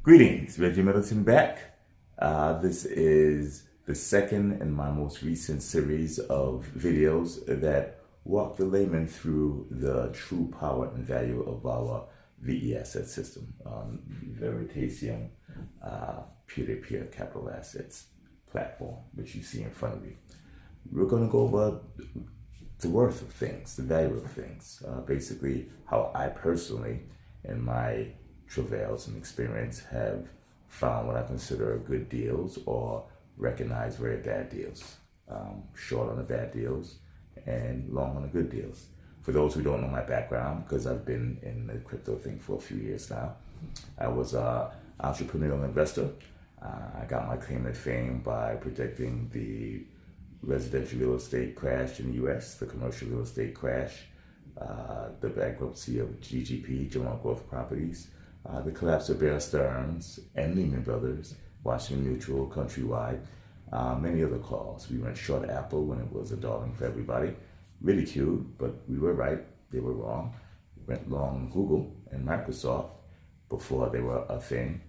Greetings, Reggie Middleton back. This is the second in my most recent series of videos that walk the layman through the true power and value of our VE asset system, Veritasium peer-to-peer capital assets platform, which you see in front of you. We're going to go over the worth of things, the value of things, basically how I personally, in my travails and experience, have found what I consider good deals or recognize very bad deals, short on the bad deals and long on the good deals. For those who don't know my background, because I've been in the crypto thing for a few years now, I was an entrepreneurial investor. I got my claim to fame by predicting the residential real estate crash in the US, the commercial real estate crash, the bankruptcy of GGP, General Growth Properties, the collapse of Bear Stearns and Layman Brothers, Washington Mutual, Countrywide, many other calls. We went short Apple when it was a darling for everybody, ridiculed, but we were right, they were wrong. We went long Google and Microsoft before they were a thing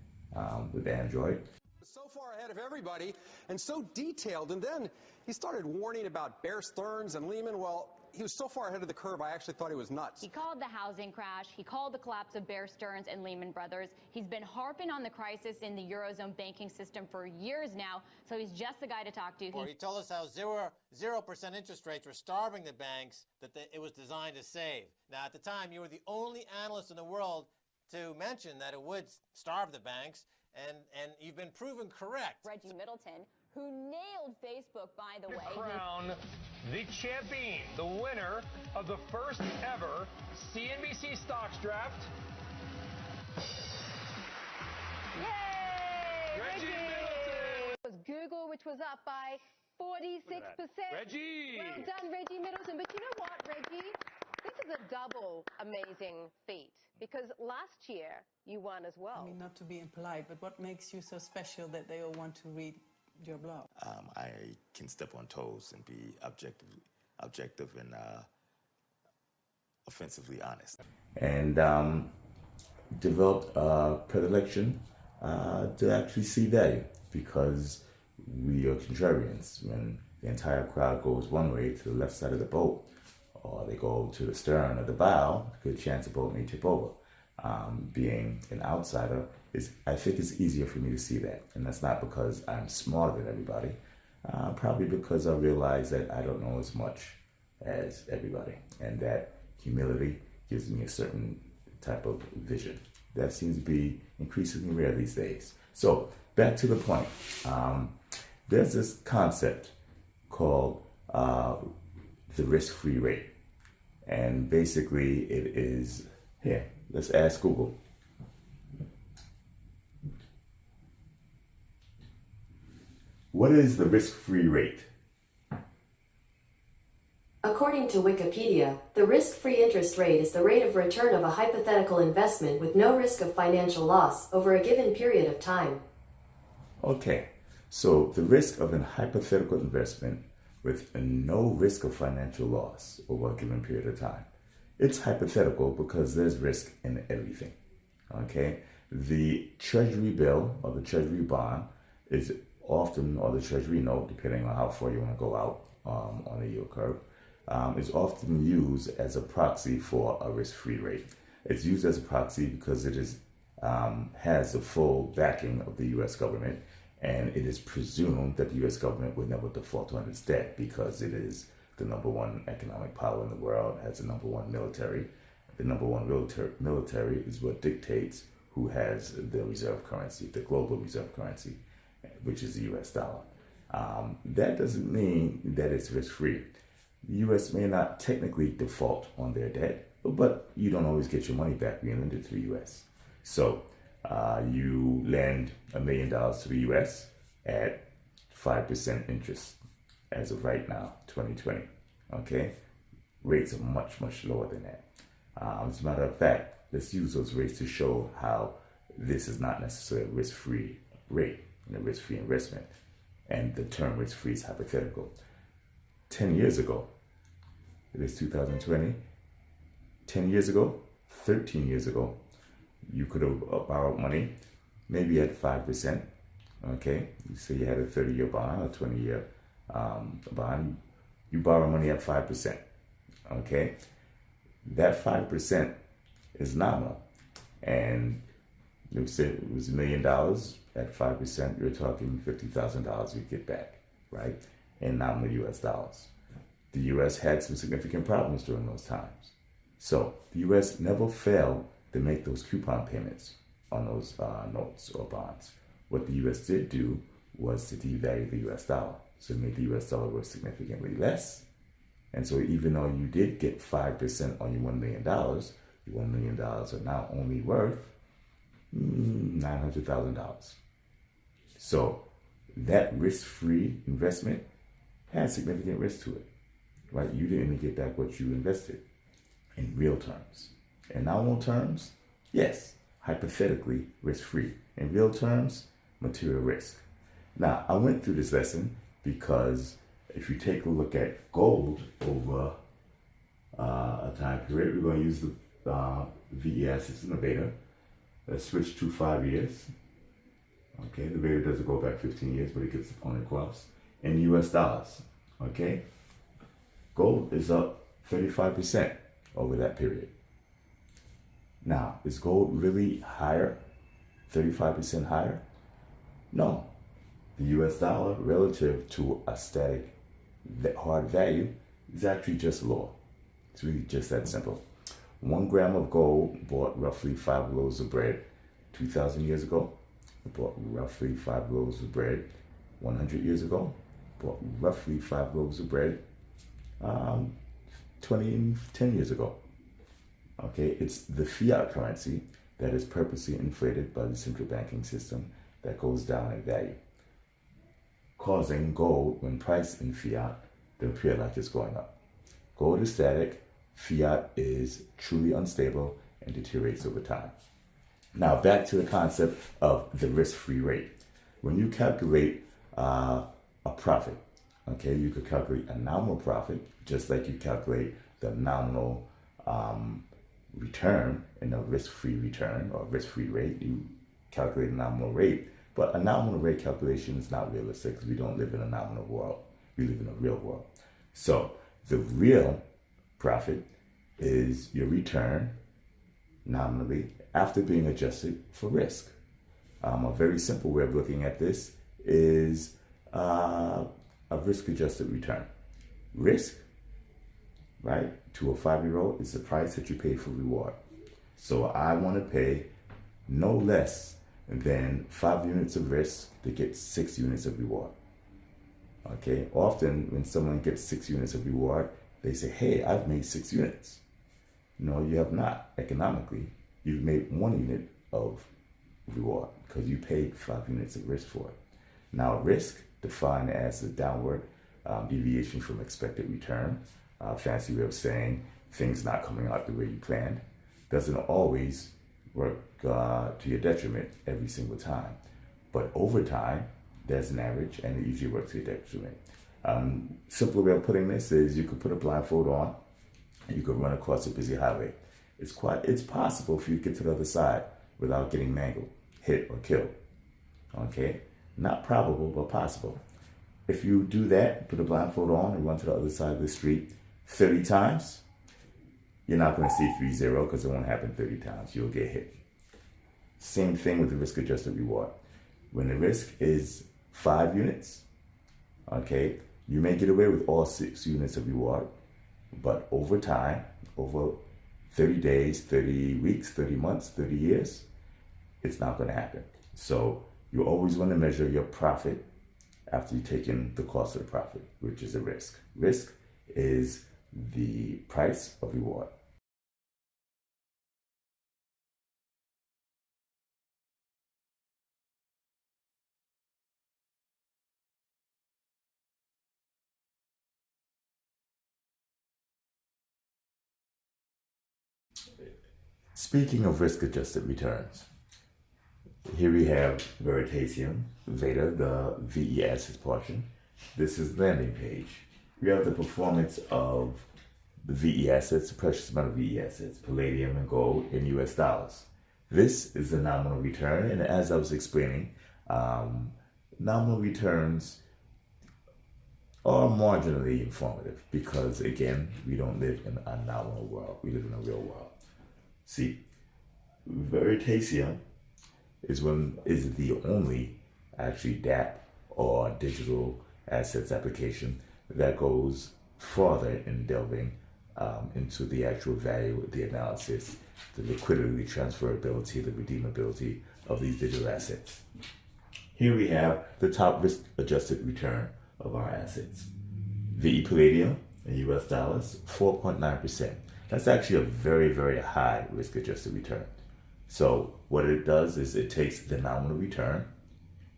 with Android. So far ahead of everybody and so detailed, and then he started warning about Bear Stearns and Layman. Well, he was so far ahead of the curve, I actually thought he was nuts. He called the housing crash. He called the collapse of Bear Stearns and Layman Brothers. He's been harping on the crisis in the Eurozone banking system for years now, so he's just the guy to talk to. He told us how 0% interest rates were starving the banks, that it was designed to save. Now, at the time, you were the only analyst in the world to mention that it would starve the banks, and you've been proven correct. Reggie Middleton, who nailed Facebook, by the way. Crown the champion, the winner of the first ever CNBC Stocks Draft. Yay! Reggie Middleton! It was Google, which was up by 46%. Reggie! Well done, Reggie Middleton. But you know what, Reggie? This is a double amazing feat, because last year you won as well. I mean, not to be impolite, but what makes you so special that they all want to read your blog? I can step on toes and be objective and offensively honest. And developed a predilection to actually see value, because we are contrarians. When the entire crowd goes one way to the left side of the boat, or they go to the stern or the bow, good chance the boat may tip over. Being an outsider, I think it's easier for me to see that. And that's not because I'm smarter than everybody, probably because I realize that I don't know as much as everybody, and that humility gives me a certain type of vision. That seems to be increasingly rare these days. So back to the point. There's this concept called the risk-free rate. And basically it is, here, let's ask Google. What is the risk-free rate? According to Wikipedia, the risk-free interest rate is the rate of return of a hypothetical investment with no risk of financial loss over a given period of time. Okay, so the risk of a hypothetical investment with no risk of financial loss over a given period of time. It's hypothetical because there's risk in everything, okay? The treasury bill or the treasury bond is often, or the treasury note, depending on how far you want to go out on the yield curve, is often used as a proxy for a risk-free rate. It's used as a proxy because it is has the full backing of the U.S. government, and it is presumed that the U.S. government would never default on its debt because it is the number one economic power in the world, has the number one military. The number one military is what dictates who has the reserve currency, the global reserve currency, which is the U.S. dollar. That doesn't mean that it's risk-free. The U.S. may not technically default on their debt, but you don't always get your money back when you lend it to the U.S. So you lend $1 million to the U.S. at 5% interest as of right now, 2020. Okay, rates are much, much lower than that. As a matter of fact, let's use those rates to show how this is not necessarily a risk-free rate and a risk-free investment, and the term risk-free is hypothetical. 10 years ago, it is 2020. 10 years ago, 13 years ago, you could have borrowed money maybe at 5%. Okay, so you had a 30-year bond or 20-year bond. You borrow money at 5%. Okay, that 5% is nominal, and it was $1 million at 5%. You're talking $50,000 you get back, right? In nominal U.S. dollars. The U.S. had some significant problems during those times, so the U.S. never failed to make those coupon payments on those notes or bonds. What the U.S. did do was to devalue the U.S. dollar, so it made the U.S. dollar worth significantly less. And so even though you did get 5% on your $1 million, your $1 million are now only worth $900,000. So that risk-free investment had significant risk to it, right? You didn't even get back what you invested in real terms. In nominal terms, yes, hypothetically risk-free. In real terms, material risk. Now, I went through this lesson because if you take a look at gold over a time period, we're going to use the VE system, the beta. Let's switch to 5 years. Okay, the beta doesn't go back 15 years, but it gets the point across. In US dollars, okay? Gold is up 35% over that period. Now, is gold really higher? 35% higher? No. The US dollar relative to a static hard value is actually just lower. It's really just that simple. 1 gram of gold bought roughly 5 loaves of bread 2,000 years ago. It bought roughly 5 loaves of bread 100 years ago. Bought roughly 5 loaves of bread 10 years ago. Okay, it's the fiat currency that is purposely inflated by the central banking system that goes down in value, causing gold, when priced in fiat, to appear like it's going up. Gold is static, fiat is truly unstable and deteriorates over time. Now back to the concept of the risk-free rate. When you calculate a profit, okay, you could calculate a nominal profit just like you calculate the nominal return in a risk-free return or risk-free rate. You calculate a nominal rate, but a nominal rate calculation is not realistic because we don't live in a nominal world. We live in a real world. So the real profit is your return nominally after being adjusted for risk. A very simple way of looking at this is a risk-adjusted return. Risk, right, to a 5-year-old is the price that you pay for reward. So I want to pay no less than 5 units of risk to get 6 units of reward. Okay, often when someone gets 6 units of reward, they say, hey, I've made 6 units. No, you have not. Economically, you've made 1 unit of reward because you paid 5 units of risk for it. Now, risk, defined as the downward deviation from expected return, fancy way of saying things not coming out the way you planned, doesn't always work to your detriment every single time. But over time, there's an average, and it usually works to your detriment. Simple way of putting this is you could put a blindfold on, and you could run across a busy highway. It's possible for you to get to the other side without getting mangled, hit, or killed. Okay? Not probable, but possible. If you do that, put a blindfold on and run to the other side of the street 30 times, you're not going to see 3-0 because it won't happen 30 times. You'll get hit. Same thing with the risk-adjusted reward. When the risk is 5 units, okay, you may get away with all 6 units of reward, but over time, over 30 days, 30 weeks, 30 months, 30 years, it's not going to happen. So you always want to measure your profit after you've taken the cost of the profit, which is a risk. Risk is the price of reward. Speaking of risk-adjusted returns, here we have Veritasium, Veda, the VE assets portion. This is the landing page. We have the performance of the VE assets, the precious metal VE assets, palladium and gold in US dollars. This is the nominal return, and as I was explaining, nominal returns are marginally informative because, again, we don't live in a nominal world. We live in a real world. See, Veritasium is the only actually DApp or digital assets application that goes farther in delving into the actual value, the analysis, the liquidity, transferability, the redeemability of these digital assets. Here we have the top risk-adjusted return of our assets. VE Palladium in US dollars, 4.9%. That's actually a very, very high risk-adjusted return. So what it does is it takes the nominal return,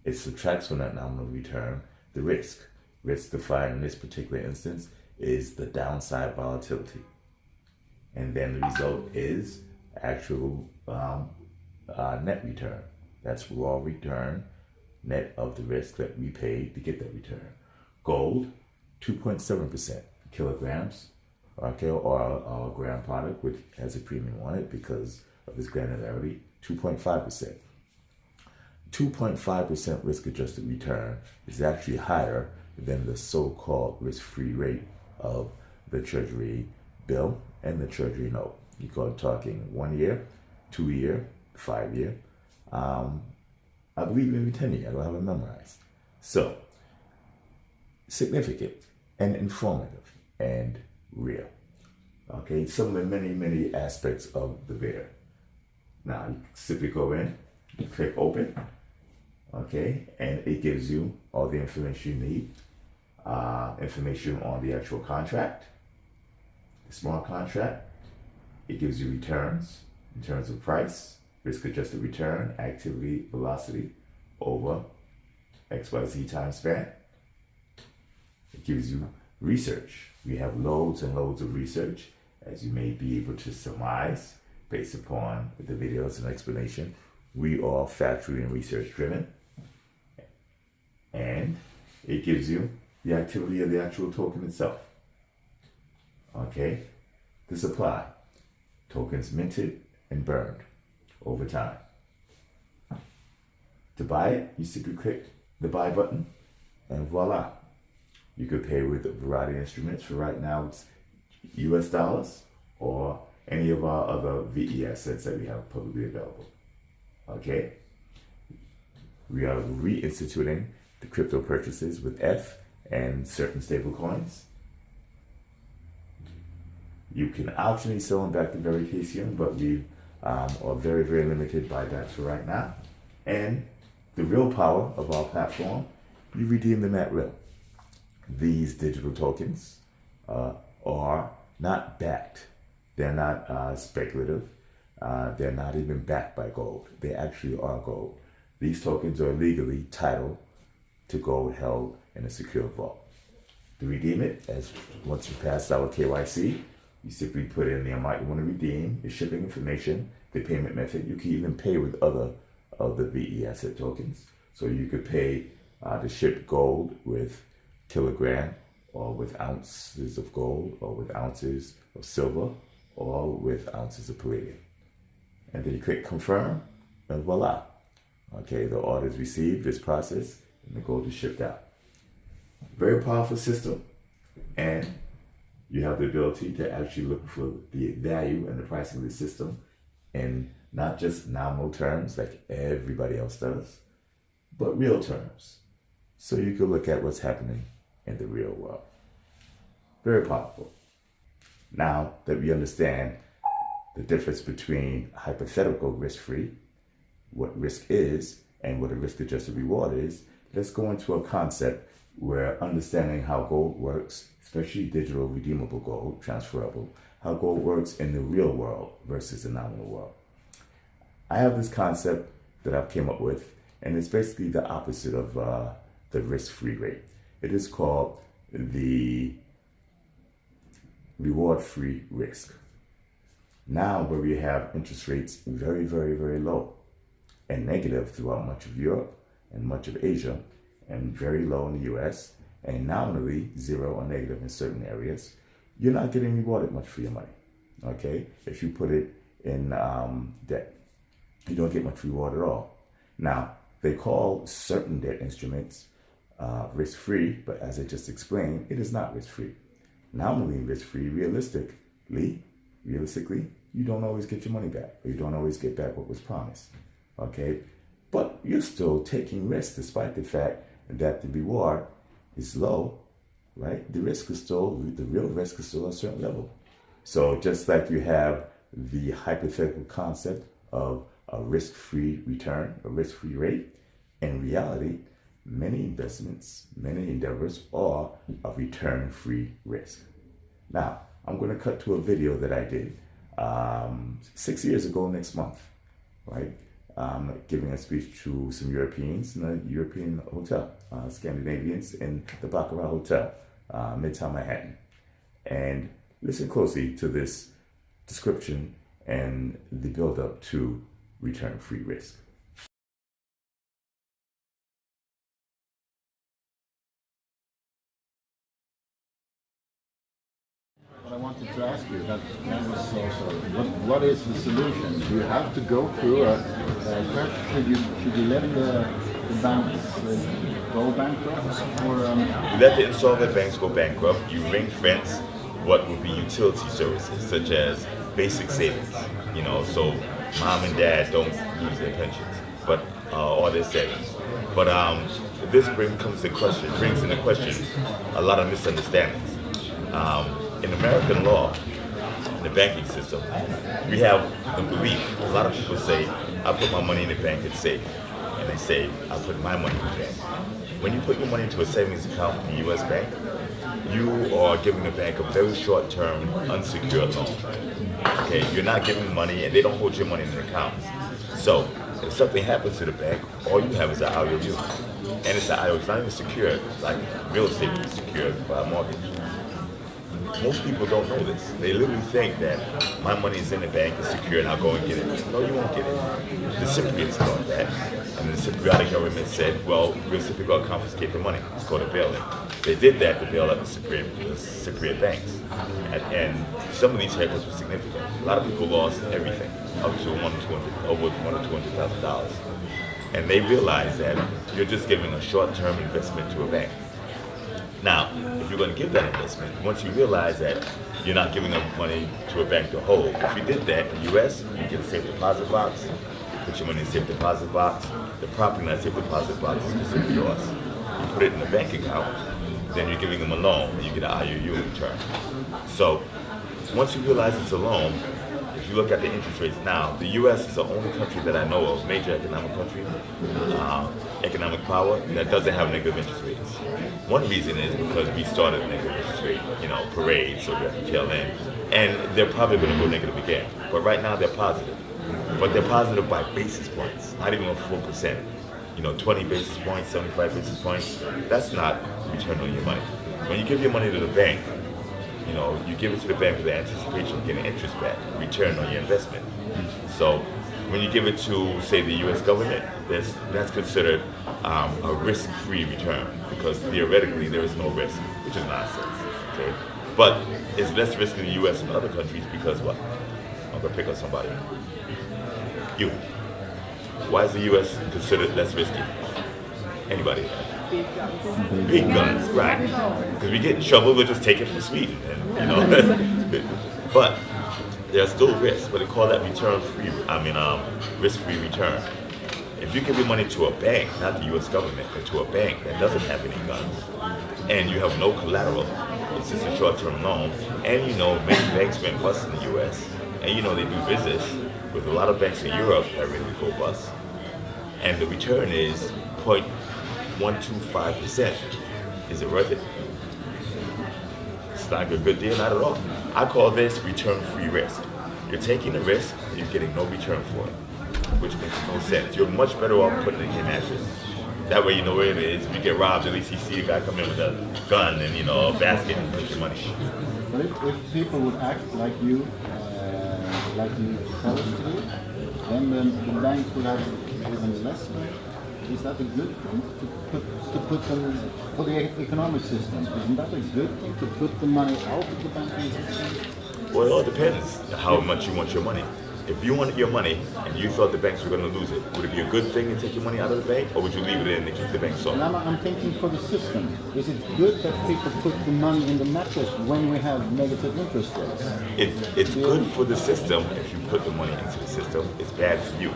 it subtracts from that nominal return the risk. Risk defined in this particular instance is the downside volatility. And then the result is actual net return. That's raw return, net of the risk that we paid to get that return. Gold, 2.7% kilograms, okay, or our gram product, which has a premium on it because of its granularity, 2.5%. 2.5% risk-adjusted return is actually higher than the so-called risk-free rate of the Treasury bill and the Treasury note. You're talking 1 year, 2 year, 5 year, I believe maybe 10 years. I don't have it memorized. So, significant and informative and real. Okay, some of the many, many aspects of the video. Now, you simply go in, you click open, okay, and it gives you all the information you need. Information on the actual contract, the smart contract. It gives you returns in terms of price, risk-adjusted return, activity, velocity over XYZ time span. It gives you research. We have loads and loads of research, as you may be able to surmise based upon the videos and explanation. We are factually and research driven. And it gives you the activity of the actual token itself. Okay, the supply. Tokens minted and burned over time. To buy it, you simply click the buy button and voila. You could pay with a variety of instruments. For right now, it's US dollars or any of our other VE assets that we have publicly available. Okay, we are reinstituting the crypto purchases with F and certain stable coins. You can optionally sell them back to Veritasium, but we are very, very limited by that for right now. And the real power of our platform, you redeem them at will. These digital tokens are not backed. They're not speculative. They're not even backed by gold. They actually are gold. These tokens are legally titled to gold held in a secure vault. To redeem it, as once you pass our KYC, you simply put in the amount you want to redeem, your shipping information, the payment method. You can even pay with other of the VE asset tokens. So you could pay to ship gold with kilogram, or with ounces of gold, or with ounces of silver, or with ounces of palladium. And then you click confirm, and voila. Okay, the order is received, is processed, and the gold is shipped out. Very powerful system, and you have the ability to actually look for the value and the pricing of the system in not just nominal terms like everybody else does, but real terms. So you can look at what's happening in the real world. Very powerful. Now that we understand the difference between hypothetical risk-free, what risk is, and what a risk-adjusted reward is, let's go into a concept where understanding how gold works, especially digital redeemable gold, transferable, how gold works in the real world versus the nominal world. I have this concept that I've came up with, and it's basically the opposite of the risk-free rate. It is called the reward-free risk. Now, where we have interest rates very, very, very low and negative throughout much of Europe and much of Asia, and very low in the US, and nominally zero or negative in certain areas, you're not getting rewarded much for your money. Okay, if you put it in debt. you don't get much reward at all. Now, they call certain debt instruments risk-free, but as I just explained, it is not risk-free. Nominally risk-free, realistically, you don't always get your money back, or you don't always get back what was promised, okay? But you're still taking risks despite the fact that the reward is low, right? The real risk is still at a certain level. So just like you have the hypothetical concept of a risk-free return, a risk-free rate, in reality, many investments, many endeavors are a return-free risk. Now, I'm going to cut to a video that I did 6 years ago next month, right? Giving a speech to some Europeans in a European hotel, Scandinavians in the Baccarat Hotel, Midtown Manhattan. And listen closely to this description and the build-up to return-free risk. What I wanted to ask you, that was also, what is the solution? Do you have to go through should you let the banks go bankrupt? Or, You let the insolvent banks go bankrupt, you ring fence what would be utility services, such as basic savings, so mom and dad don't lose their pensions, but or their savings. But this brings into question a lot of misunderstandings. In American law, in the banking system, we have the belief, a lot of people say, I put my money in the bank, it's safe. And they say, I put my money in the bank. When you put your money into a savings account in a U.S. bank, you are giving the bank a very short-term, unsecured loan. Okay, you're not giving money, and they don't hold your money in an account. So, if something happens to the bank, all you have is an IOU. And it's an IOU, it's not even secured, like real estate is secured by a mortgage. Most people don't know this. They literally think that my money is in the bank, it's secure, and I'll go and get it. No, you won't get it. The Cypriots thought that, and the Cypriot government said, well, we're simply going to confiscate the money. It's called a bail-in. They did that to bail out the Cypriot banks. And some of these haircuts were significant. A lot of people lost everything, up to over $100,000 to $200,000. And they realized that you're just giving a short-term investment to a bank. Now, if you're going to give that investment, once you realize that you're not giving up money to a bank to hold, if you did that in the U.S., you get a safe deposit box, put your money in a safe deposit box, the property in that safe deposit box is considered yours. You put it in a bank account, then you're giving them a loan, and you get an IOU in return. So, once you realize it's a loan, if you look at the interest rates now, the U.S. is the only country that I know of, major economic country, economic power, that doesn't have negative interest rates. One reason is because we started a negative interest rate, parade, so we have to tail in. And they're probably going to go negative again. But right now they're positive. But they're positive by basis points, not even a full percent. 20 basis points, 75 basis points, that's not return on your money. When you give your money to the bank, you give it to the bank with the anticipation of getting interest back, return on your investment. So when you give it to, say, the U.S. government, that's considered a risk-free return because theoretically there is no risk, which is nonsense. Okay? But it's less risk in the U.S. than other countries because what? I'm going to pick on somebody. You. Why is the U.S. considered less risky? Anybody? Big guns, right? Because we get in trouble, we'll just take it from Sweden, and, but there's still risk, but they call that risk-free return. If you give your money to a bank, not the U.S. government, but to a bank that doesn't have any guns, and you have no collateral, it's just a short-term loan, and many banks went bust in the U.S., and they do business with a lot of banks in Europe that really go bust, and the return is 0.125%. Is it worth it? It's not a good deal, not at all. I call this return-free risk. You're taking the risk, and you're getting no return for it, which makes no sense. You're much better off putting it in your mattress. That way you know where it is. If you get robbed, at least you see a guy come in with a gun and a basket and put your money. But if people would act like you tell us to do, then the bank would have even less money. Is that a good thing to put them for the economic system? Isn't that a good thing to put the money out of the banking system? Well, it all depends how much you want your money. If you wanted your money and you thought the banks were going to lose it, would it be a good thing to take your money out of the bank, or would you leave it in and keep the bank solid? I'm thinking for the system. Is it good that people put the money in the mattress when we have negative interest rates? It's good for the system if you put the money into the system. It's bad for you.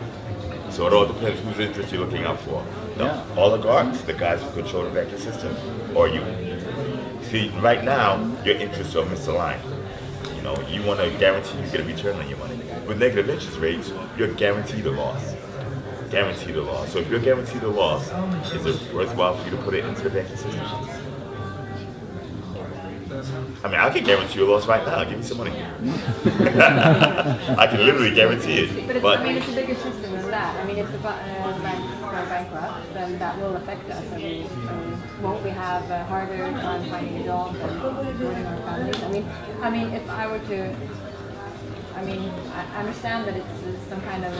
So it all depends whose interest you're looking out for. The oligarchs, the guys who control the banking system, or you. See, right now, your interests are misaligned. You know, you want to guarantee you get a return on your money. With negative interest rates, you're guaranteed a loss. Guaranteed a loss. So if you're guaranteed a loss, is it worthwhile for you to put it into the banking system? I mean, I can guarantee you a loss right now. Give me some money. I can literally guarantee it. But I mean, it's a bigger system than that. I mean, if the banks go bankrupt, then that will affect us. I mean, won't we have a harder time finding a job and supporting our families? I mean, if I were to, I understand that it's some kind of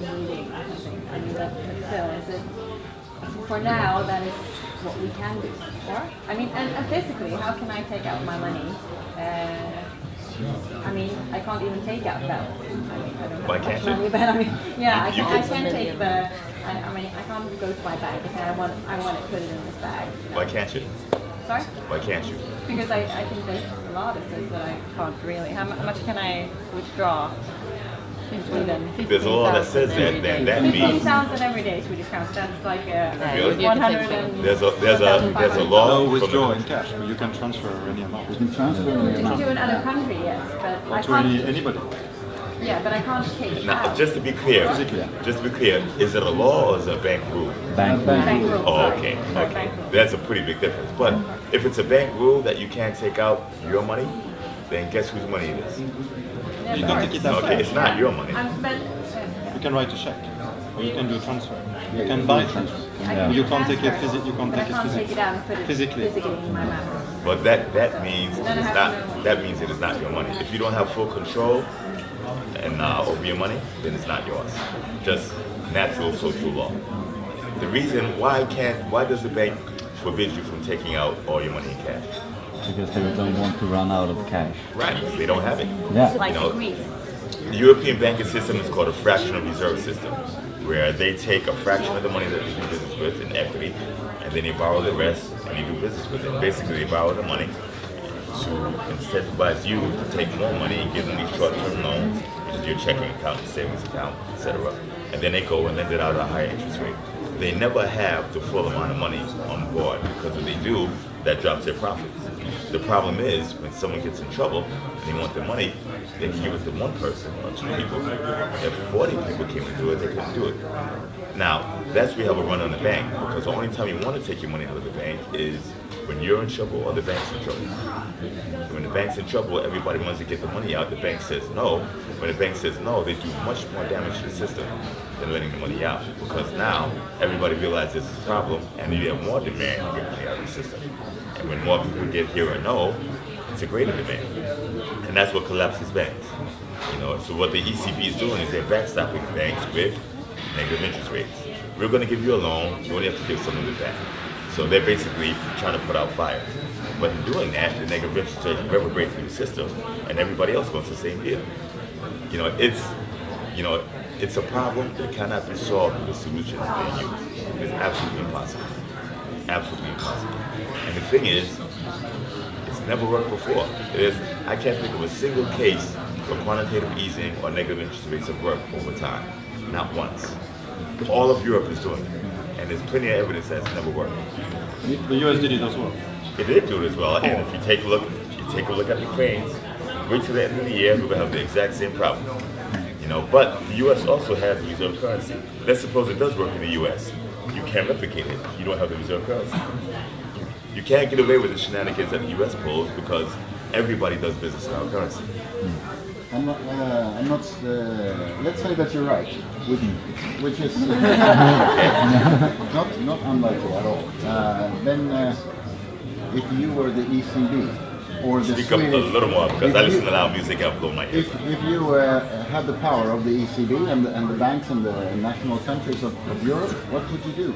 reading or something. I mean, but still, is it for now? That is what we can do. Or I mean, and physically, how can I take out my money? I mean, I can't even take out that. I mean, I don't have much money, but I mean, yeah, I can't take the. I mean, I can't go to my bank and say I want to put it in this bag. Why can't you? Sorry? Why can't you? Because I think there's a law that says that I can't really. How much can I withdraw? There's a law that says that. Then that means 15,000 every day Swedish crowns. That's like 100. There's a law. No withdraw in cash, but you can transfer any amount. You can transfer any amount. To another country, yes, but or I to can't. anybody. Yeah, but I can't take it Now, out. just to be clear, is it a law or is it a bank rule? Bank rule. Oh, okay. That's a pretty big difference. But if it's a bank rule that you can't take out your money, then guess whose money it is? You can take it out. Okay, it's not your money. You can write a check, or you can do a transfer. You can buy transfer. You can't take it physically. You can't take it physically. In my mouth. But that means it is not. That means it is not your money. If you don't have full control and over your money, then it's not yours. Just natural social law. The reason why does the bank forbid you from taking out all your money in cash? Because they don't want to run out of cash. Right, because they don't have it. Yeah. Like the European banking system is called a fractional reserve system, where they take a fraction of the money that they do business with in equity, and then they borrow the rest and they do business with it. Basically, they borrow the money to incentivize you to take more money and give them these short-term loans, which is your checking account, savings account, etc. And then they go and lend it out at a higher interest rate. They never have the full amount of money on board, because if they do, that drops their profits. The problem is when someone gets in trouble and they want their money, they can give it to one person or two people. If 40 people came to do it, they couldn't do it. Now, that's where you have a run on the bank, because the only time you want to take your money out of the bank is when you're in trouble or the bank's in trouble. When the bank's in trouble, everybody wants to get the money out. The bank says no. When the bank says no, they do much more damage to the system than letting the money out, because now everybody realizes it's a problem and you have more demand to get money out of the system. And when more people get here or no, it's a greater demand. And that's what collapses banks. So what the ECB is doing is they're backstopping banks with negative interest rates. We're going to give you a loan, you only have to give some of it back. So they're basically trying to put out fires. But in doing that, the negative interest rates reverberate through the system, and everybody else wants the same deal. It's a problem that cannot be solved with the solutions they use. It's absolutely impossible. Absolutely impossible. And the thing is, it's never worked before. I can't think of a single case where quantitative easing or negative interest rates have worked over time. Not once. All of Europe is doing it. And there's plenty of evidence that it's never worked. The US did it as well. It did do it as well. And if you take a look at Ukraine, wait till the end of the year, we're going to have the exact same problem. But the U.S. also has the reserve currency. Let's suppose it does work in the U.S. You can't replicate it. You don't have the reserve currency. You can't get away with the shenanigans that the U.S. pulls, because everybody does business in our currency. I'm not. Let's say that you're right, which is not unlikely at all. Then, if you were the ECB. Or the Speak up a little more, because I listen to loud music and blow my ears. If you had the power of the ECB and the banks and the national countries of Europe, what would you do?